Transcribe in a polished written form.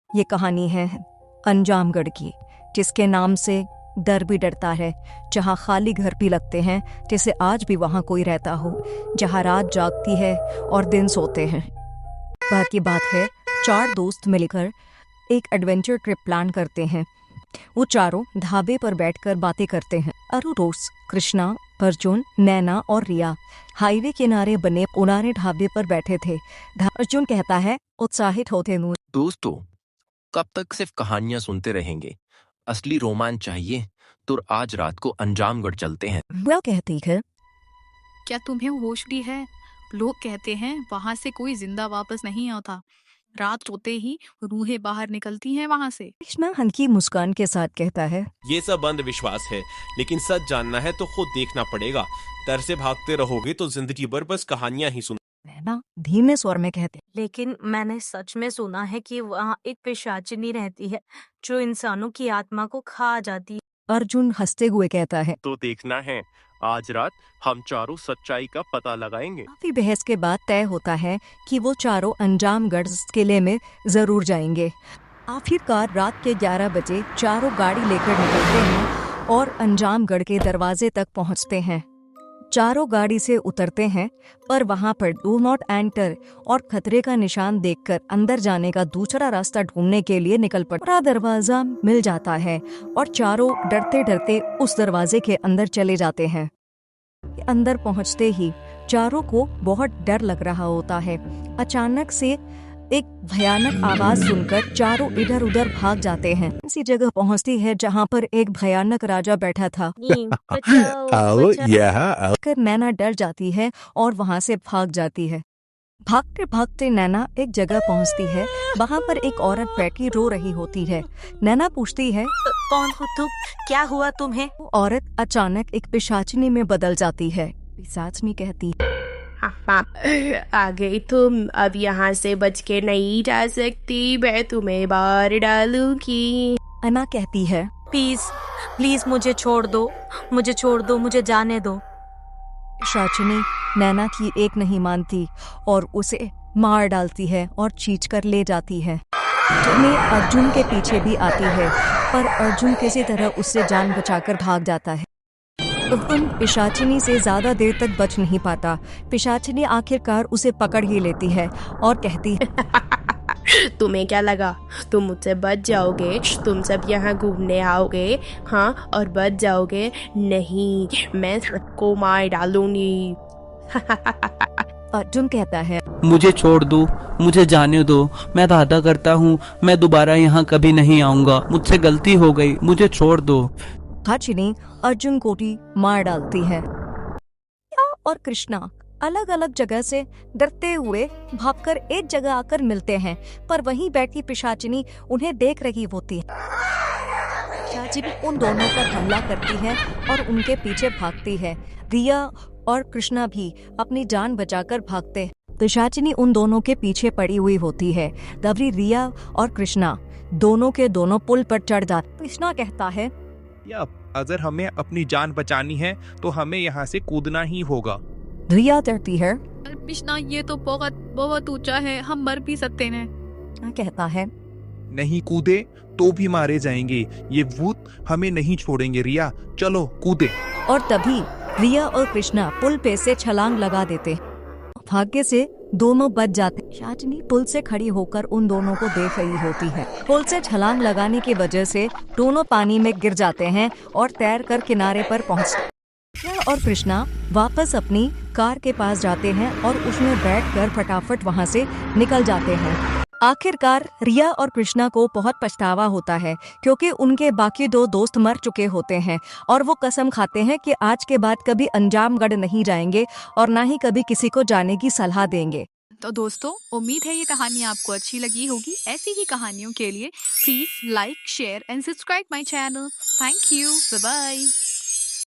ये कहानी है अंजामगढ़ की, जिसके नाम से डर भी डरता है, जहाँ खाली घर भी लगते हैं जैसे आज भी वहाँ कोई रहता हो, जहाँ रात जागती है और दिन सोते हैं। बार की बात है, 4 दोस्त मिलकर एक एडवेंचर ट्रिप प्लान करते हैं। वो चारों ढाबे पर बैठकर बातें करते हैं। रोज, कृष्णा, अर्जुन, नैना और रिया हाईवे किनारे बने पुराने ढाबे पर बैठे थे। अर्जुन कहता है उत्साहित होते हुए, दोस्तों, कब तक सिर्फ कहानियां सुनते रहेंगे? असली रोमांच चाहिए तो आज रात को अंजामगढ़ चलते हैं। वह कहती है, क्या तुम्हें होश भी है? लोग कहते हैं वहां से कोई जिंदा वापस नहीं आता। रात होते ही रूहें बाहर निकलती हैं वहां से। कृष्णा हल्की मुस्कान के साथ कहता है, ये सब अंधविश्वास है, लेकिन सच जानना है तो खुद देखना पड़ेगा। डर से भागते रहोगे तो जिंदगी भर बस कहानियां ही सुन। नैना धीमे स्वर में कहते, लेकिन मैंने सच में सुना है कि वहाँ एक पिशाचिनी रहती है जो इंसानों की आत्मा को खा जाती है। अर्जुन हंसते हुए कहता है। तो देखना है, आज रात हम चारों सच्चाई का पता लगाएंगे। काफी बहस के बाद तय होता है कि वो चारों अंजामगढ़ किले में जरूर जाएंगे। आखिरकार रात के 11 बजे चारों गाड़ी लेकर निकलते हैं और अंजामगढ़ के दरवाजे तक पहुंचते हैं। चारों गाड़ी से उतरते हैं, पर वहां पर डू नॉट एंटर और खतरे का निशान देखकर अंदर जाने का दूसरा रास्ता ढूंढने के लिए निकल पड़ते। पूरा दरवाजा मिल जाता है और चारों डरते डरते उस दरवाजे के अंदर चले जाते हैं। अंदर पहुंचते ही चारों को बहुत डर लग रहा होता है। अचानक से एक भयानक आवाज सुनकर चारों इधर उधर भाग जाते हैं। इसी जगह पहुंचती है जहां पर एक भयानक राजा बैठा था। कर नैना डर जाती है और वहां से भाग जाती है। भागते भागते नैना एक जगह पहुंचती है। वहां पर एक औरत बैठी रो रही होती है। नैना पूछती है, कौन हो तुम? क्या हुआ तुम्हें? वो औरत अचानक एक पिशाचिनी में बदल जाती है। पिशाचिनी कहती है, आगे तुम अब यहाँ से बच के नहीं जा सकती, मैं तुम्हें मार डालूंगी। अन्ना कहती है, प्लीज प्लीज मुझे छोड़ दो, मुझे जाने दो। पिशाचिनी नैना की एक नहीं मानती और उसे मार डालती है और खींचकर ले जाती है। में अर्जुन के पीछे भी आती है, पर अर्जुन किसी तरह उससे जान बचाकर भाग जाता है। अर्जुन पिशाचिनी से ज्यादा देर तक बच नहीं पाता। पिशाचिनी आखिरकार उसे पकड़ ही लेती है और कहती है, तुम्हें क्या लगा तुम मुझसे बच जाओगे? तुम सब यहाँ घूमने आओगे, हाँ, और बच जाओगे? नहीं, मैं सबको मार डालूंगी। अर्जुन कहता है, मुझे छोड़ दो, मुझे जाने दो, मैं वादा करता हूँ मैं दोबारा यहाँ कभी नहीं आऊंगा, मुझसे गलती हो गई, मुझे छोड़ दो। पिशाचिनी अर्जुन को भी मार डालती है। और कृष्णा अलग अलग जगह से डरते हुए भागकर एक जगह आकर मिलते हैं, पर वहीं बैठी पिशाचिनी उन्हें देख रही होती है। पिशाचिनी उन दोनों पर हमला करती है और उनके पीछे भागती है। रिया और कृष्णा भी अपनी जान बचाकर भागते हैं। पिशाचिनी उन दोनों के पीछे पड़ी हुई होती है। तभी रिया और कृष्णा दोनों के दोनों पुल पर चढ़ जाते। कृष्णा कहता है, अगर हमें अपनी जान बचानी है तो हमें यहाँ से कूदना ही होगा। रिया डरती है, कृष्णा, ये तो बहुत बहुत ऊंचा है, हम मर भी सकते हैं। कहता है, नहीं कूदे तो भी मारे जाएंगे, ये भूत हमें नहीं छोड़ेंगे। रिया चलो कूदे। और तभी रिया और कृष्णा पुल पे से छलांग लगा देते। भाग्य से दोनों बच जाते। पिशाचिनी पुल से खड़ी होकर उन दोनों को देख रही होती है। पुल से छलांग लगाने की वजह से दोनों पानी में गिर जाते हैं और तैरकर किनारे पर पहुंचते। रिया और कृष्णा वापस अपनी कार के पास जाते हैं और उसमें बैठकर फटाफट वहां से निकल जाते हैं। आखिरकार रिया और कृष्णा को बहुत पछतावा होता है, क्योंकि उनके बाकी 2 दोस्त मर चुके होते हैं और वो कसम खाते हैं कि आज के बाद कभी अंजामगढ़ नहीं जाएंगे और ना ही कभी किसी को जाने की सलाह देंगे। तो दोस्तों, उम्मीद है ये कहानी आपको अच्छी लगी होगी। ऐसी ही कहानियों के लिए please like, share and subscribe my channel. Thank you, bye bye.